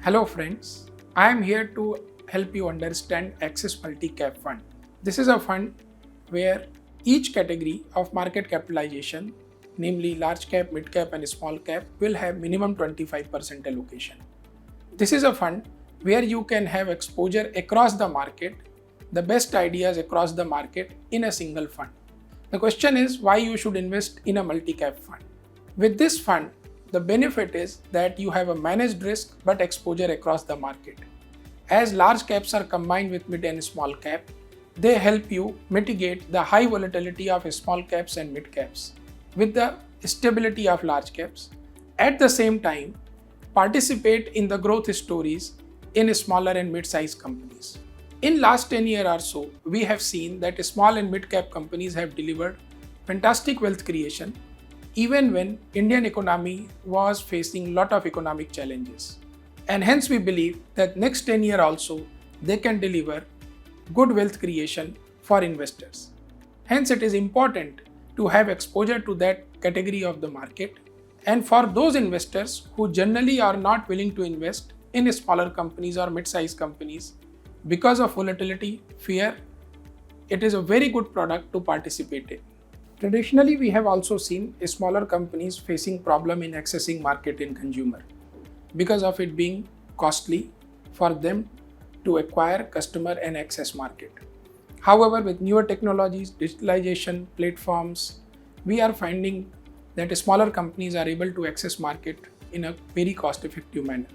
Hello friends, I am here to help you understand Axis Multi-Cap Fund. This is a fund where each category of market capitalization, namely large cap, mid cap and small cap, will have minimum 25% allocation. This is a fund where you can have exposure across the market, the best ideas across the market in a single fund. The question is why you should invest in a multi-cap fund. With this fund, the benefit is that you have a managed risk but exposure across the market. As large caps are combined with mid and small cap, they help you mitigate the high volatility of small caps and mid caps with the stability of large caps. At the same time, participate in the growth stories in smaller and mid-sized companies. In last 10 years or so, we have seen that small and mid-cap companies have delivered fantastic wealth creation even when Indian economy was facing lot of economic challenges. And hence we believe that next 10 years also they can deliver good wealth creation for investors. Hence it is important to have exposure to that category of the market. And for those investors who generally are not willing to invest in smaller companies or mid-sized companies because of volatility, fear, it is a very good product to participate in. Traditionally, we have also seen smaller companies facing problem in accessing market in consumer because of it being costly for them to acquire customer and access market. However, with newer technologies, digitalization, platforms, we are finding that smaller companies are able to access market in a very cost-effective manner.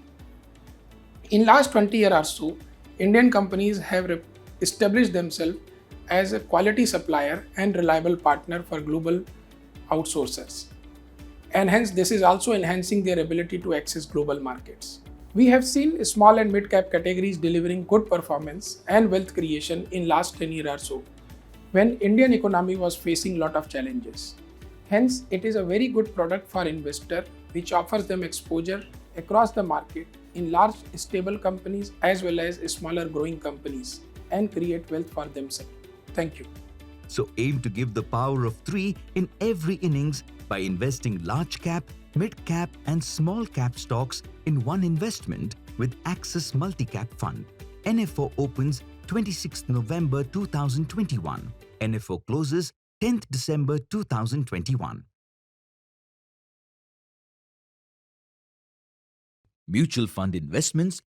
In last 20 years or so, Indian companies have established themselves as a quality supplier and reliable partner for global outsourcers. And hence this is also enhancing their ability to access global markets. We have seen small and mid-cap categories delivering good performance and wealth creation in last 10 years or so, when Indian economy was facing lot of challenges. Hence, it is a very good product for investor which offers them exposure across the market in large stable companies as well as smaller growing companies and create wealth for themselves. Thank you. So aim to give the power of 3 in every innings by investing large cap, mid cap and small cap stocks in one investment with Axis Multi-Cap Fund. NFO opens 26th November 2021. NFO closes 10th December 2021. Mutual fund investments